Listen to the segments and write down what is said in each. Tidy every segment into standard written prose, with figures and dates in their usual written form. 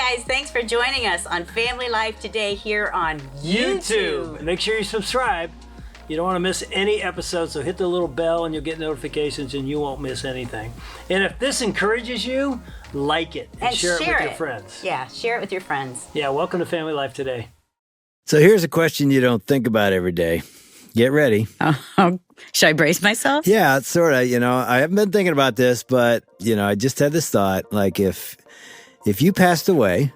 guys, thanks for joining us on Family Life today here on YouTube. Make sure you subscribe. You don't want to miss any episodes, so hit the little bell and you'll get notifications and you won't miss anything. And if this encourages you, like it and share it with your friends. Yeah, share it with your friends. Yeah, welcome to Family Life today. So here's a question you don't think about every day. Get ready. Oh, should I brace myself? Yeah, it's sort of, I haven't been thinking about this, but, I just had this thought, like if you passed away,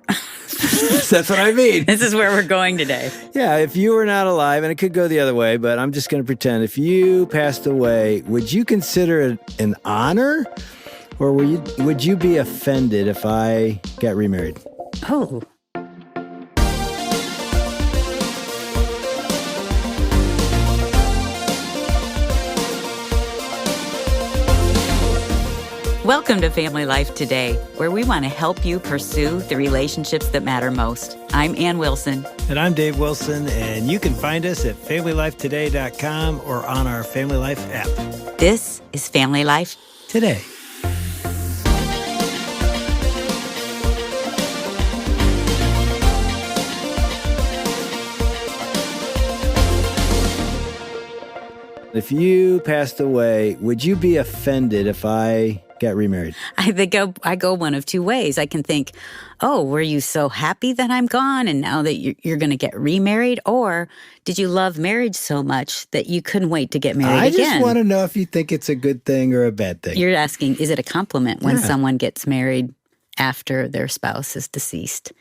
that's what I mean. This is where we're going today. Yeah, if you were not alive, and it could go the other way, but I'm just going to pretend, if you passed away, would you consider it an honor? Or would you be offended if I got remarried? Oh. Welcome to Family Life Today, where we want to help you pursue the relationships that matter most. I'm Ann Wilson. And I'm Dave Wilson, and you can find us at FamilyLifeToday.com or on our Family Life app. This is Family Life Today. If you passed away, would you be offended if I got remarried? I think I go one of two ways. I can think, oh, were you so happy that I'm gone and now that you're going to get remarried? Or did you love marriage so much that you couldn't wait to get married again? I just want to know if you think it's a good thing or a bad thing. You're asking, is it a compliment when someone gets married after their spouse is deceased?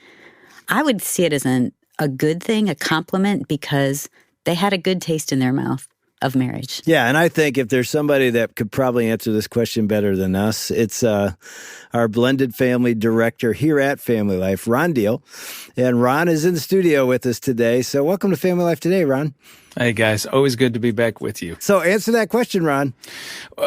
I would see it as a good thing, a compliment, because they had a good taste in their mouth of marriage. Yeah, and I think if there's somebody that could probably answer this question better than us, it's our blended family director here at Family Life, Ron Deal. And Ron is in the studio with us today. So welcome to Family Life Today, Ron. Hey, guys. Always good to be back with you. So answer that question, Ron.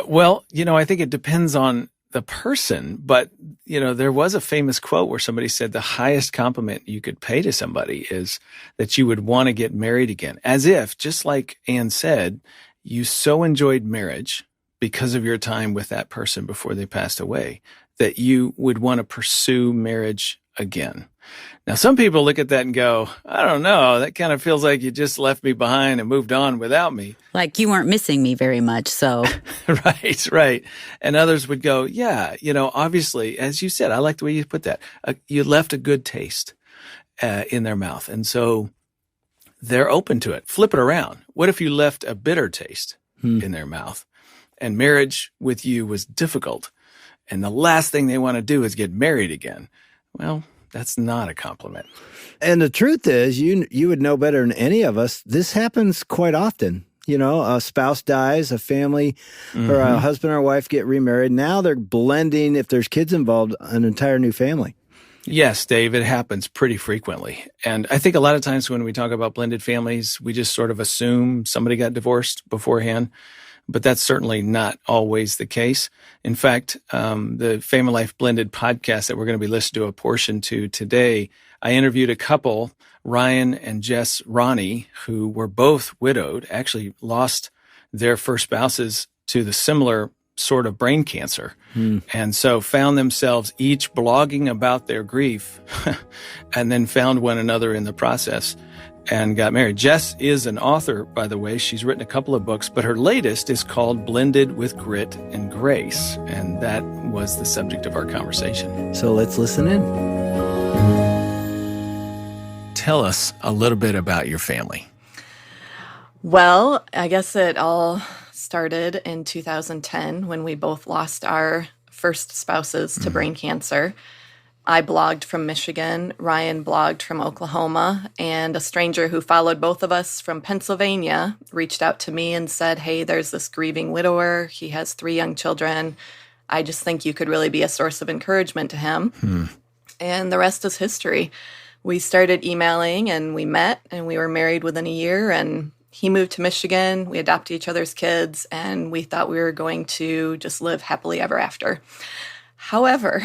Well, I think it depends on the person, but, there was a famous quote where somebody said the highest compliment you could pay to somebody is that you would want to get married again. As if, just like Ann said, you so enjoyed marriage because of your time with that person before they passed away that you would want to pursue marriage again. Now, some people look at that and go, I don't know, that kind of feels like you just left me behind and moved on without me. Like you weren't missing me very much, so. Right. And others would go, yeah, obviously, as you said, I like the way you put that. You left a good taste in their mouth. And so they're open to it. Flip it around. What if you left a bitter taste in their mouth and marriage with you was difficult and the last thing they want to do is get married again? Well, that's not a compliment. And the truth is, you would know better than any of us, this happens quite often. A spouse dies, a family or a husband or wife get remarried. Now they're blending, if there's kids involved, an entire new family. Yes, Dave, it happens pretty frequently. And I think a lot of times when we talk about blended families, we just sort of assume somebody got divorced beforehand. But that's certainly not always the case. In fact, the Family Life Blended podcast that we're going to be listening to a portion to today, I interviewed a couple, Ryan and Jess Ronne, who were both widowed, actually lost their first spouses to the similar sort of brain cancer. And so found themselves each blogging about their grief and then found one another in the process and got married. Jess is an author, by the way. She's written a couple of books, but her latest is called Blended with Grit and Grace. And that was the subject of our conversation. So let's listen in. Tell us a little bit about your family. Well, I guess it all started in 2010 when we both lost our first spouses to brain cancer. I blogged from Michigan, Ryan blogged from Oklahoma, and a stranger who followed both of us from Pennsylvania reached out to me and said, hey, there's this grieving widower. He has 3 young children. I just think you could really be a source of encouragement to him. And the rest is history. We started emailing and we met and we were married within a year, and he moved to Michigan. We adopted each other's kids, and we thought we were going to just live happily ever after. However,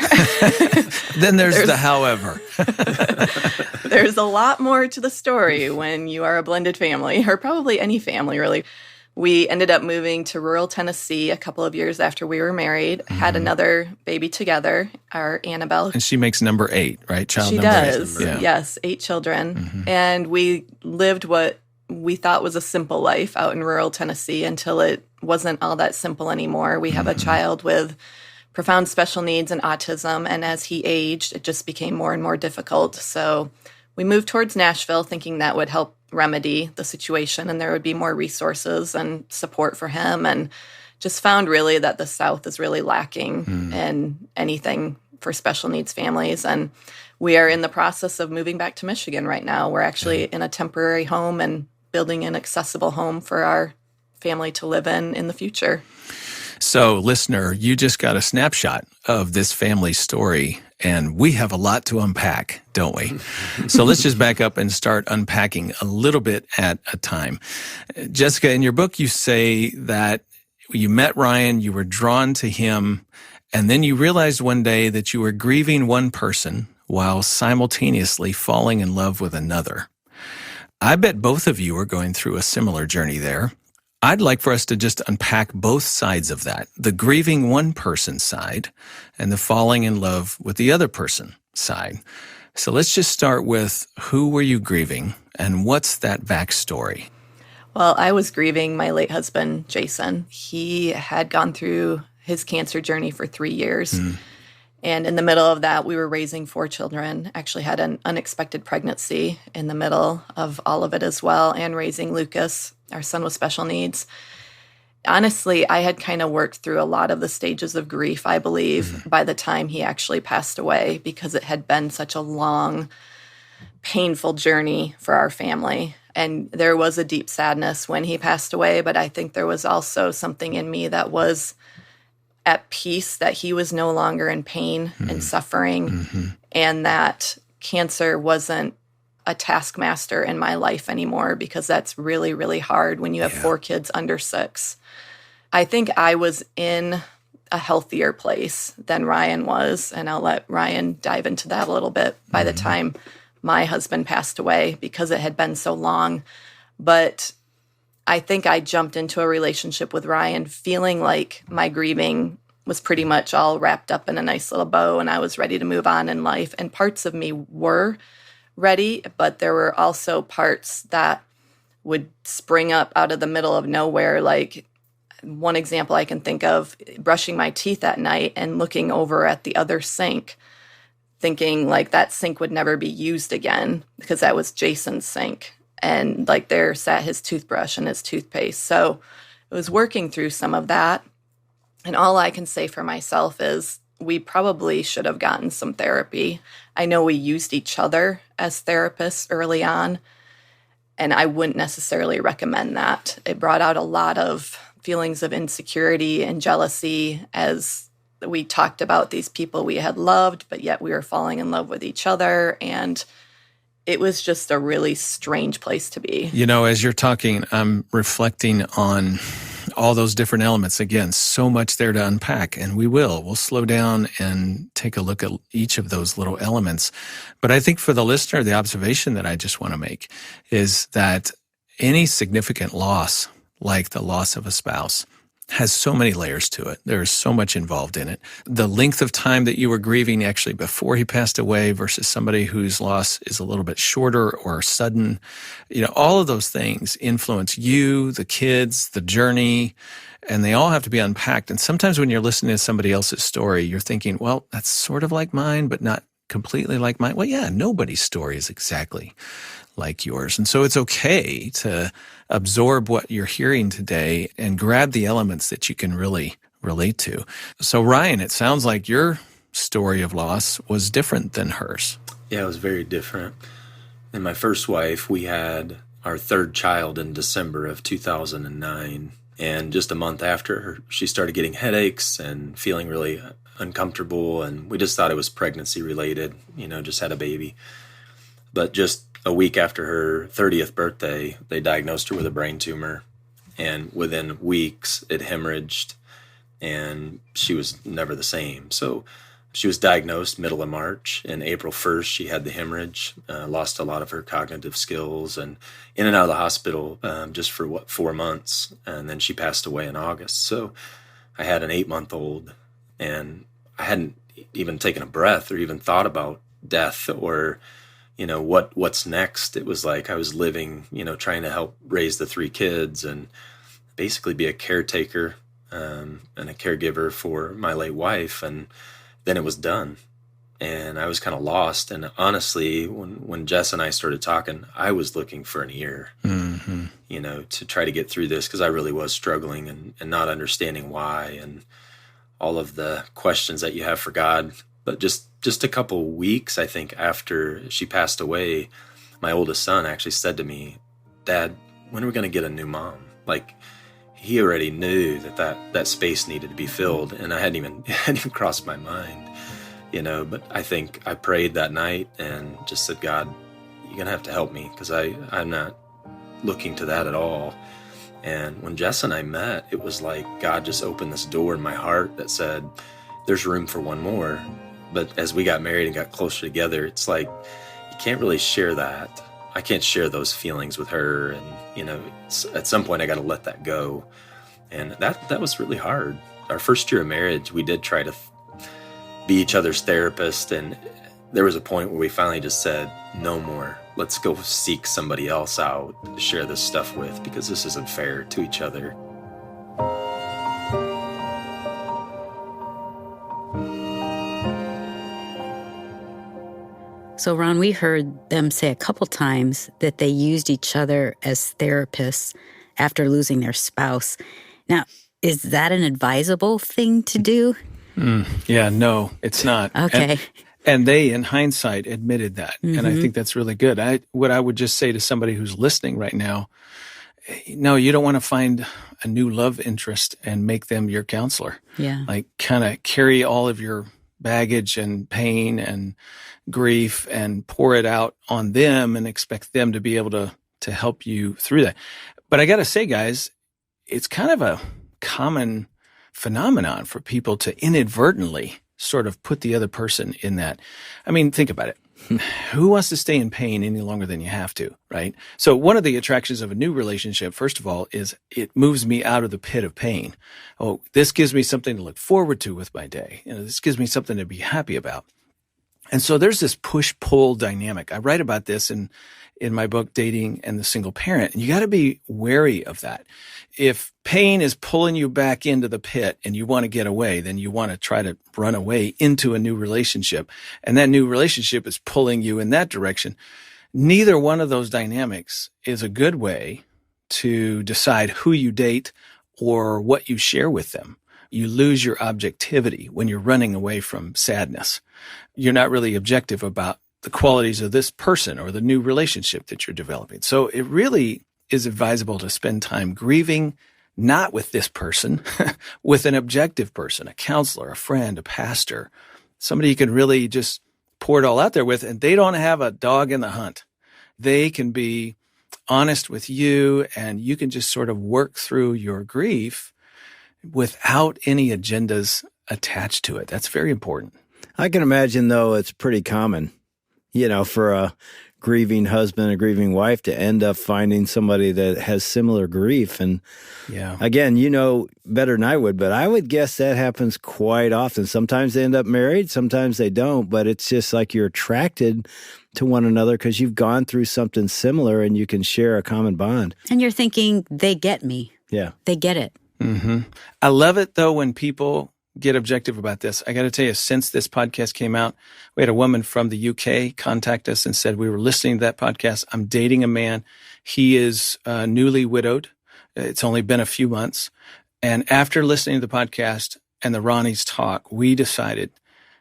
then there's the however. There's a lot more to the story when you are a blended family, or probably any family, really. We ended up moving to rural Tennessee a couple of years after we were married, had another baby together, our Annabelle. And she makes number 8, right? She number does, 8. Yeah. yes, 8 children. And we lived what we thought was a simple life out in rural Tennessee until it wasn't all that simple anymore. We have a child with profound special needs and autism, and as he aged, it just became more and more difficult. So we moved towards Nashville thinking that would help remedy the situation and there would be more resources and support for him, and just found really that the South is really lacking in anything for special needs families. And we are in the process of moving back to Michigan right now. We're actually in a temporary home and building an accessible home for our family to live in the future. So, listener, you just got a snapshot of this family story, and we have a lot to unpack, don't we? So let's just back up and start unpacking a little bit at a time. Jessica, in your book, you say that you met Ryan, you were drawn to him, and then you realized one day that you were grieving one person while simultaneously falling in love with another. I bet both of you are going through a similar journey there. I'd like for us to just unpack both sides of that, the grieving one person side and the falling in love with the other person side. So let's just start with, who were you grieving and what's that backstory? Well, I was grieving my late husband, Jason. He had gone through his cancer journey for 3 years. And in the middle of that, we were raising 4 children, actually had an unexpected pregnancy in the middle of all of it as well, and raising Lucas, our son with special needs. Honestly, I had kind of worked through a lot of the stages of grief, I believe, by the time he actually passed away, because it had been such a long, painful journey for our family. And there was a deep sadness when he passed away, but I think there was also something in me that was at peace that he was no longer in pain and suffering, and that cancer wasn't a taskmaster in my life anymore, because that's really, really hard when you have 4 kids under 6. I think I was in a healthier place than Ryan was, and I'll let Ryan dive into that a little bit by the time my husband passed away, because it had been so long. But I think I jumped into a relationship with Ryan feeling like my grieving was pretty much all wrapped up in a nice little bow and I was ready to move on in life. And parts of me were ready, but there were also parts that would spring up out of the middle of nowhere. Like, one example I can think of, brushing my teeth at night and looking over at the other sink, thinking like that sink would never be used again because that was Jason's sink. And like there sat his toothbrush and his toothpaste. So it was working through some of that. And all I can say for myself is we probably should have gotten some therapy. I know we used each other as therapists early on, and I wouldn't necessarily recommend that. It brought out a lot of feelings of insecurity and jealousy as we talked about these people we had loved, but yet we were falling in love with each other. And it was just a really strange place to be. You know, as you're talking, I'm reflecting on all those different elements. Again, so much there to unpack, and we'll slow down and take a look at each of those little elements. But I think for the listener, the observation that I just want to make is that any significant loss, like the loss of a spouse, has so many layers to it. There's so much involved in it. The length of time that you were grieving actually before he passed away versus somebody whose loss is a little bit shorter or sudden, all of those things influence you, the kids, the journey, and they all have to be unpacked. And sometimes when you're listening to somebody else's story, you're thinking, well, that's sort of like mine, but not completely like mine. Well, yeah, nobody's story is exactly like yours. And so it's okay to absorb what you're hearing today and grab the elements that you can really relate to. So Ryan, it sounds like your story of loss was different than hers. Yeah, it was very different. And my first wife, we had our 3rd child in December of 2009. And just a month after her, she started getting headaches and feeling really uncomfortable. And we just thought it was pregnancy related, just had a baby. But just a week after her 30th birthday, they diagnosed her with a brain tumor. And within weeks, it hemorrhaged, and she was never the same. So She was diagnosed middle of March, and April 1st, she had the hemorrhage, lost a lot of her cognitive skills, and in and out of the hospital just for 4 months. And then she passed away in August. So I had an 8-month-old, and I hadn't even taken a breath or even thought about death or, what's next. It was like I was living, trying to help raise the 3 kids and basically be a caretaker and a caregiver for my late wife. And then it was done. And I was kind of lost. And honestly, when Jess and I started talking, I was looking for an ear, to try to get through this, because I really was struggling and not understanding why and all of the questions that you have for God. But just a couple weeks, I think, after she passed away, my oldest son actually said to me, "Dad, when are we going to get a new mom?" Like, he already knew that space needed to be filled, and it hadn't even crossed my mind, But I think I prayed that night and just said, "God, you're gonna have to help me, because I'm not looking to that at all." And when Jess and I met, it was like God just opened this door in my heart that said, "There's room for one more." But as we got married and got closer together, it's like you can't really share that. I can't share those feelings with her, and at some point I got to let that go, and that was really hard. Our first year of marriage, we did try to be each other's therapist, and there was a point where we finally just said, "No more. Let's go seek somebody else out to share this stuff with, because this isn't fair to each other." So, Ron, we heard them say a couple times that they used each other as therapists after losing their spouse. Now, is that an advisable thing to do? Yeah, no, it's not. Okay. And they, in hindsight, admitted that. And I think that's really good. What I would just say to somebody who's listening right now, no, you don't want to find a new love interest and make them your counselor. Yeah. Like, kind of carry all of your baggage and pain and grief and pour it out on them and expect them to be able to help you through that. But I got to say, guys, it's kind of a common phenomenon for people to inadvertently sort of put the other person in that. I mean, think about it. Who wants to stay in pain any longer than you have to, right? So one of the attractions of a new relationship, first of all, is it moves me out of the pit of pain. Oh, this gives me something to look forward to with my day. This gives me something to be happy about. And so there's this push-pull dynamic. I write about this in my book, Dating and the Single Parent. And you got to be wary of that. If pain is pulling you back into the pit and you want to get away, then you want to try to run away into a new relationship. And that new relationship is pulling you in that direction. Neither one of those dynamics is a good way to decide who you date or what you share with them. You lose your objectivity when you're running away from sadness. You're not really objective about the qualities of this person or the new relationship that you're developing. So it really is advisable to spend time grieving, not with this person, with an objective person, a counselor, a friend, a pastor, somebody you can really just pour it all out there with, and they don't have a dog in the hunt. They can be honest with you, and you can just sort of work through your grief without any agendas attached to it. That's very important. I can imagine, though, it's pretty common, for a grieving husband, a grieving wife to end up finding somebody that has similar grief. And again, better than I would, but I would guess that happens quite often. Sometimes they end up married, sometimes they don't, but it's just like you're attracted to one another because you've gone through something similar and you can share a common bond. And you're thinking, they get me. Yeah. They get it. Mm-hmm. I love it, though, when people get objective about this. I got to tell you, since this podcast came out, we had a woman from the UK contact us and said, we were listening to that podcast. I'm dating a man. He is newly widowed. It's only been a few months. And after listening to the podcast and the Ronnie's talk, we decided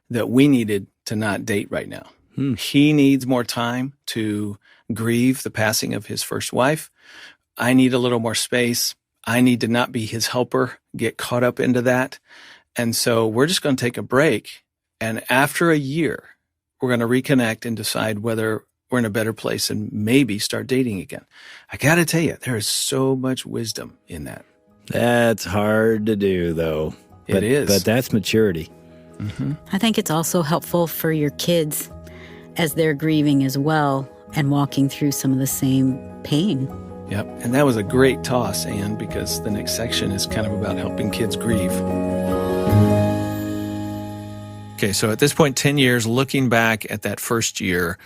that we needed to not date right now. He needs more time to grieve the passing of his first wife. I need a little more space. I need to not be his helper, get caught up into that. And so we're just going to take a break. And after a year, we're going to reconnect and decide whether we're in a better place and maybe start dating again. I got to tell you, there is so much wisdom in that. That's hard to do, though. It is. But that's maturity. I think it's also helpful for your kids as they're grieving as well and walking through some of the same pain. Yep. And that was a great toss, Anne, because the next section is kind of about helping kids grieve. Okay, so at this point, 10 years, looking back at that first year,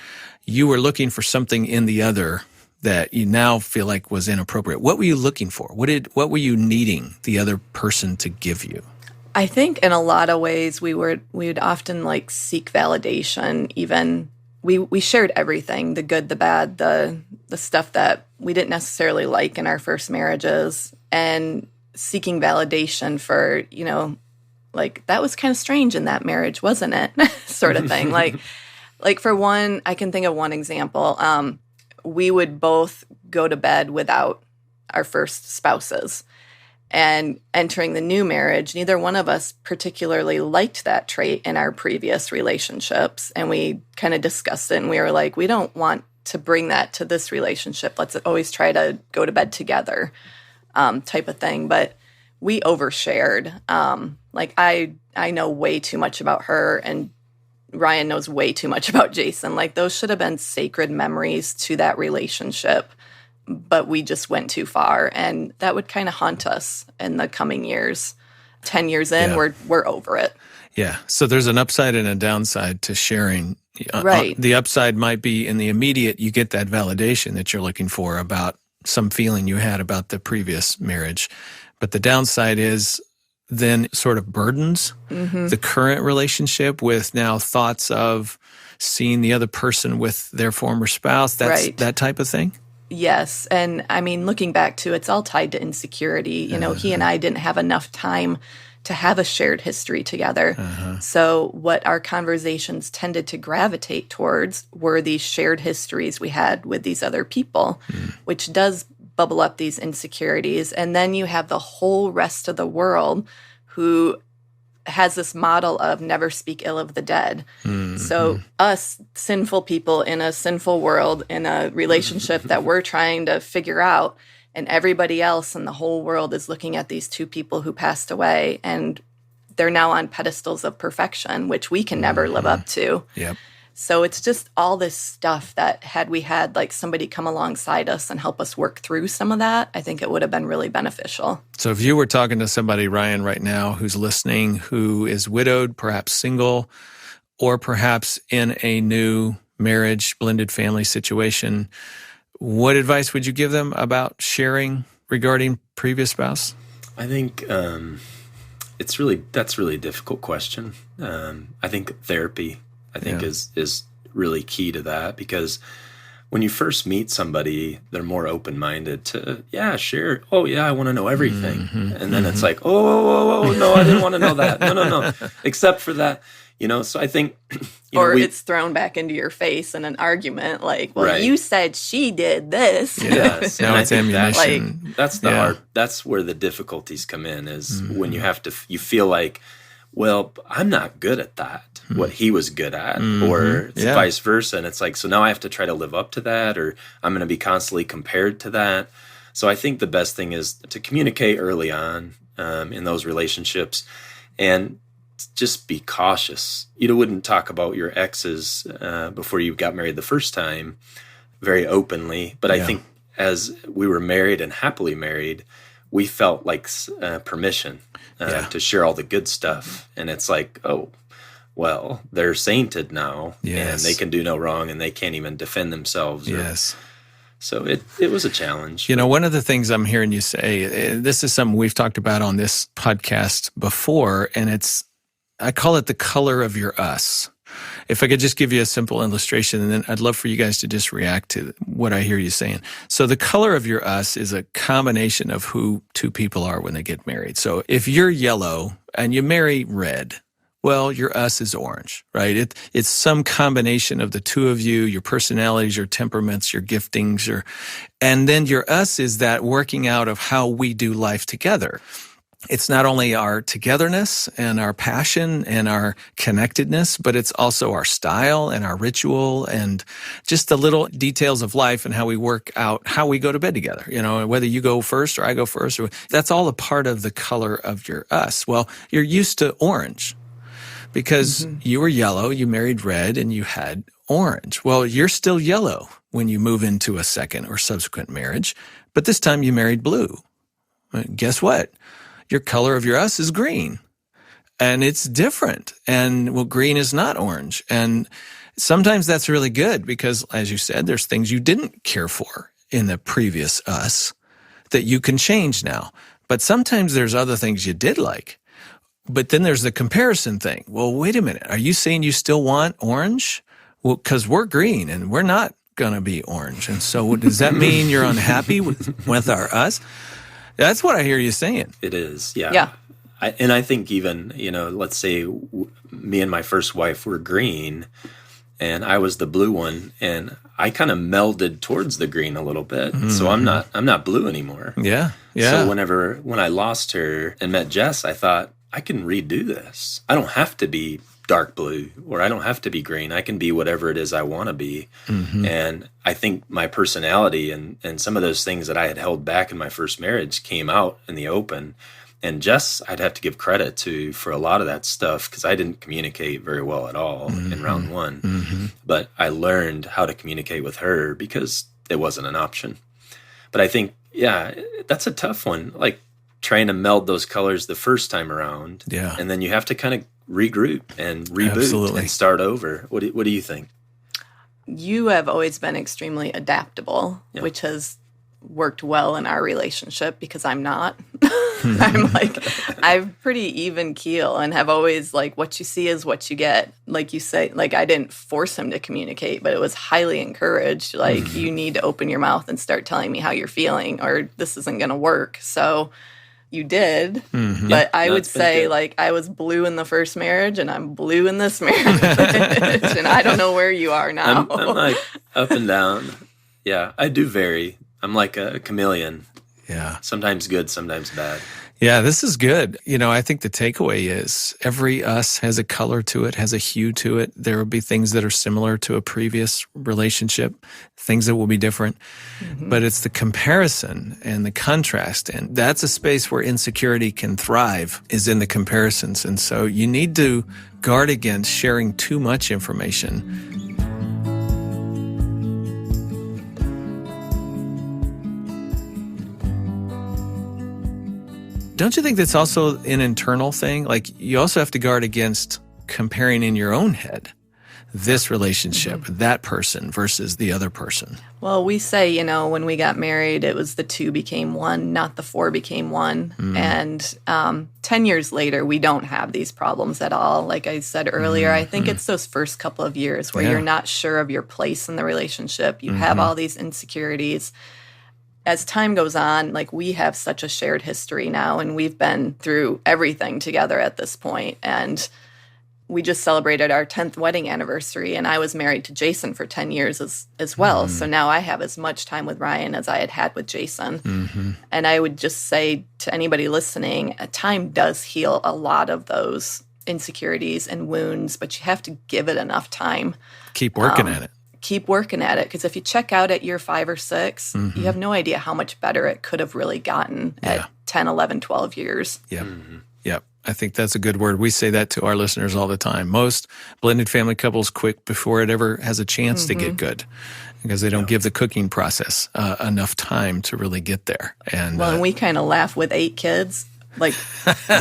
you were looking for something in the other that you now feel like was inappropriate. What were you looking for? What were you needing the other person to give you? I think in a lot of ways we would often like seek validation. Even we shared everything, the good, the bad, the stuff that we didn't necessarily like in our first marriages, and seeking validation for, like, that was kind of strange in that marriage, wasn't it? Sort of thing. Like for one, I can think of one example. We would both go to bed without our first spouses. And entering the new marriage, neither one of us particularly liked that trait in our previous relationships. And we kind of discussed it, and we were like, we don't want to bring that to this relationship. Let's always try to go to bed together, type of thing. But we overshared. Like I know way too much about her, and Ryan knows way too much about Jason. Like, those should have been sacred memories to that relationship, but we just went too far, and that would kind of haunt us in the coming years. 10 years in, we're over it. Yeah. So there's an upside and a downside to sharing. Right. The upside might be in the immediate, you get that validation that you're looking for about some feeling you had about the previous marriage. But the downside is then sort of burdens the current relationship with now thoughts of seeing the other person with their former spouse. That's right. That type of thing. Yes. And I mean, looking back to, it's all tied to insecurity. He and I didn't have enough time to have a shared history together. So what our conversations tended to gravitate towards were these shared histories we had with these other people, which does bubble up these insecurities. And then you have the whole rest of the world who has this model of never speak ill of the dead. So us sinful people in a sinful world, in a relationship that we're trying to figure out, and everybody else in the whole world is looking at these two people who passed away, and they're now on pedestals of perfection, which we can never live up to. Yep. So it's just all this stuff that had we had like somebody come alongside us and help us work through some of that, I think it would have been really beneficial. So if you were talking to somebody, Ryan, right now who's listening, who is widowed, perhaps single, or perhaps in a new marriage, blended family situation, what advice would you give them about sharing regarding previous spouse? I think that's really a difficult question. I think therapy, is really key to that, because when you first meet somebody, they're more open-minded to, share. Oh, yeah, I want to know everything. And then it's like, oh, no, I didn't want to know that. No. Except for that, so I think... it's thrown back into your face in an argument, like, well, you said she did this. Yes. Now it's ammunition. That's where the difficulties come in, is when you feel like, well, I'm not good at that, what he was good at, or it's vice versa. And it's like, so now I have to try to live up to that, or I'm going to be constantly compared to that. So I think the best thing is to communicate early on in those relationships, and just be cautious. You wouldn't talk about your exes before you got married the first time very openly. But I think as we were married and happily married, we felt like permission to share all the good stuff. And it's like, oh, well, they're sainted now, and they can do no wrong, and they can't even defend themselves. So it was a challenge. One of the things I'm hearing you say, this is something we've talked about on this podcast before, and I call it the color of your us. If I could just give you a simple illustration, and then I'd love for you guys to just react to what I hear you saying. So the color of your us is a combination of who two people are when they get married. So if you're yellow and you marry red, well, your us is orange, right? It's some combination of the two of you, your personalities, your temperaments, your giftings, and then your us is that working out of how we do life together. It's not only our togetherness and our passion and our connectedness, but it's also our style and our ritual and just the little details of life and how we work out how we go to bed together. Whether you go first or I go first, that's all a part of the color of your us. Well, you're used to orange. because you were yellow, you married red, and you had orange. Well, you're still yellow when you move into a second or subsequent marriage, but this time you married blue. Guess what? Your color of your us is green, and it's different. And well, green is not orange. And sometimes that's really good because, as you said, there's things you didn't care for in the previous us that you can change now. But sometimes there's other things you did like. But then there's the comparison thing. Well, wait a minute. Are you saying you still want orange? Well, because we're green and we're not going to be orange. And so does that mean you're unhappy with our us? That's what I hear you saying. It is, yeah. Yeah. I think even, let's say me and my first wife were green and I was the blue one, and I kind of melded towards the green a little bit. Mm-hmm. So I'm not blue anymore. Yeah. So when I lost her and met Jess, I thought, I can redo this. I don't have to be dark blue, or I don't have to be green. I can be whatever it is I want to be. Mm-hmm. And I think my personality and some of those things that I had held back in my first marriage came out in the open. And Jess, I'd have to give credit to for a lot of that stuff, because I didn't communicate very well at all in round one. Mm-hmm. But I learned how to communicate with her because it wasn't an option. But I think, that's a tough one. Like, trying to meld those colors the first time around. Yeah. And then you have to kind of regroup and reboot and start over. What do you think? You have always been extremely adaptable, which has worked well in our relationship because I'm not. I'm pretty even keel and have always, what you see is what you get. Like you say, I didn't force him to communicate, but it was highly encouraged. You need to open your mouth and start telling me how you're feeling, or this isn't going to work. So you did, but I would say, I was blue in the first marriage, and I'm blue in this marriage, and I don't know where you are now. I'm up and down. Yeah, I do vary. I'm like a chameleon. Yeah. Sometimes good, sometimes bad. Yeah, this is good. I think the takeaway is every us has a color to it, has a hue to it. There will be things that are similar to a previous relationship, things that will be different. Mm-hmm. But it's the comparison and the contrast. And that's a space where insecurity can thrive, is in the comparisons. And so you need to guard against sharing too much information. Don't you think that's also an internal thing? You also have to guard against comparing in your own head this relationship, that person versus the other person. Well, we say, when we got married, it was the two became one, not the four became one. And 10 years later, we don't have these problems at all. Like I said earlier, I think it's those first couple of years where you're not sure of your place in the relationship. You have all these insecurities. As time goes on, we have such a shared history now, and we've been through everything together at this point. And we just celebrated our 10th wedding anniversary, and I was married to Jason for 10 years as well. So now I have as much time with Ryan as I had with Jason. And I would just say to anybody listening, time does heal a lot of those insecurities and wounds, but you have to give it enough time. Keep working at it. Keep working at it, because if you check out at year 5 or 6, you have no idea how much better it could have really gotten at 10, 11, 12 years. Yep. Yep. I think that's a good word. We say that to our listeners all the time. Most blended family couples quit before it ever has a chance to get good, because they don't give the cooking process enough time to really get there. And we kind of laugh with 8 kids.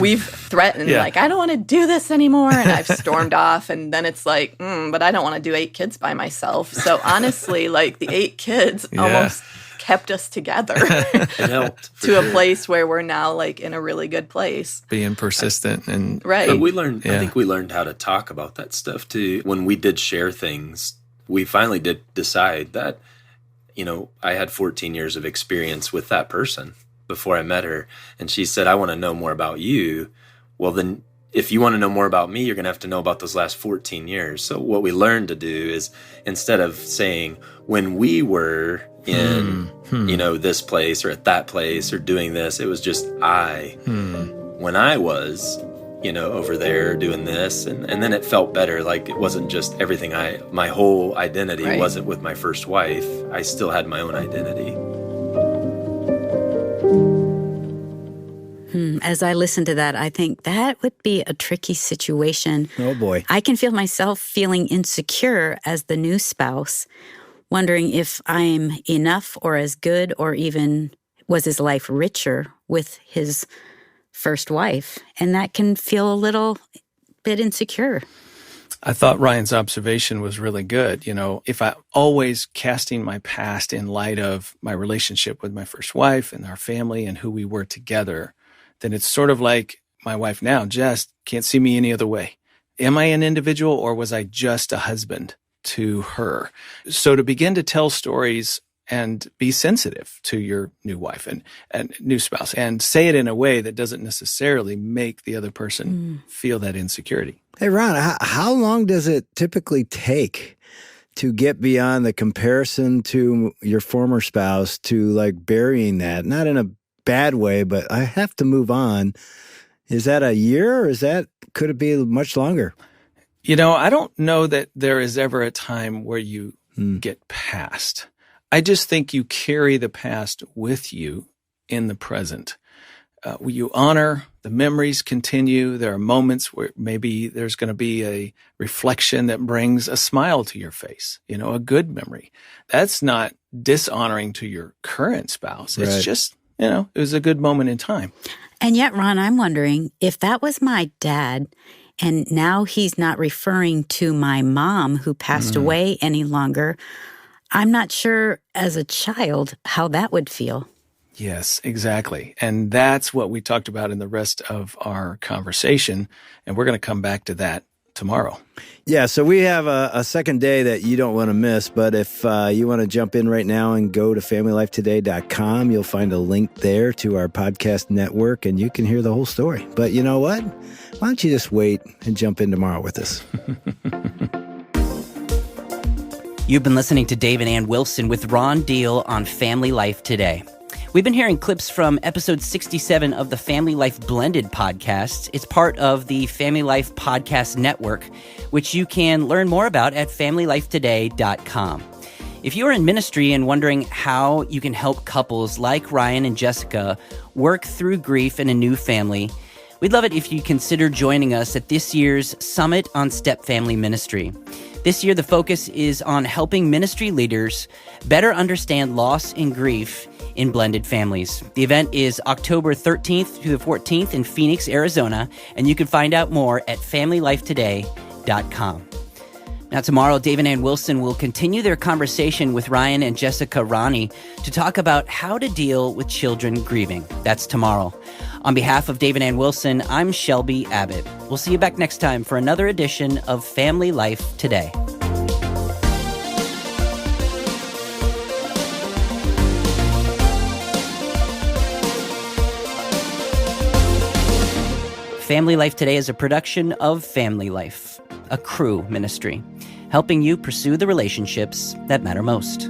We've threatened, I don't want to do this anymore. And I've stormed off. And then it's but I don't want to do 8 kids by myself. So honestly, the 8 kids almost kept us together. It helped. To a place where we're now in a really good place. Being persistent and right. But we learned, I think we learned how to talk about that stuff too. When we did share things, we finally did decide that, I had 14 years of experience with that person before I met her. And she said, I want to know more about you. Well, then if you want to know more about me, you're going to have to know about those last 14 years. So what we learned to do is, instead of saying when we were in, this place or at that place or doing this, it was just when I was, over there doing this. And then it felt better. It wasn't just everything my whole identity wasn't with my first wife. I still had my own identity. As I listen to that, I think that would be a tricky situation. Oh, boy. I can feel myself feeling insecure as the new spouse, wondering if I'm enough or as good, or even was his life richer with his first wife. And that can feel a little bit insecure. I thought Ryan's observation was really good. If I'm always casting my past in light of my relationship with my first wife and our family and who we were together, then it's sort of like my wife now, Jess, can't see me any other way. Am I an individual, or was I just a husband to her? So to begin to tell stories and be sensitive to your new wife and new spouse, and say it in a way that doesn't necessarily make the other person feel that insecurity. Hey, Ron, how long does it typically take to get beyond the comparison to your former spouse to like burying that? Not in a bad way, but I have to move on. Is that a year, or could it be much longer? I don't know that there is ever a time where you get past. I just think you carry the past with you in the present. You honor, the memories continue. There are moments where maybe there's going to be a reflection that brings a smile to your face, a good memory. That's not dishonoring to your current spouse. It's Right. just, it was a good moment in time. And yet, Ron, I'm wondering if that was my dad, and now he's not referring to my mom who passed away any longer. I'm not sure as a child how that would feel. Yes, exactly. And that's what we talked about in the rest of our conversation. And we're going to come back to that tomorrow. Yeah, so we have a second day that you don't want to miss. But if you want to jump in right now and go to FamilyLifeToday.com, you'll find a link there to our podcast network, and you can hear the whole story. But you know what? Why don't you just wait and jump in tomorrow with us? You've been listening to Dave and Ann Wilson with Ron Deal on Family Life Today. We've been hearing clips from episode 67 of the Family Life Blended podcast. It's part of the Family Life Podcast Network, which you can learn more about at FamilyLifeToday.com. If you're in ministry and wondering how you can help couples like Ryan and Jessica work through grief in a new family, we'd love it if you consider joining us at this year's Summit on Step Family Ministry. This year, the focus is on helping ministry leaders better understand loss and grief in blended families. The event is October 13th through the 14th in Phoenix, Arizona, and you can find out more at FamilyLifeToday.com. Now, tomorrow, Dave and Ann Wilson will continue their conversation with Ryan and Jessica Ronne to talk about how to deal with children grieving. That's tomorrow. On behalf of Dave and Ann Wilson, I'm Shelby Abbott. We'll see you back next time for another edition of Family Life Today. Family Life Today is a production of Family Life, a Crew ministry, helping you pursue the relationships that matter most.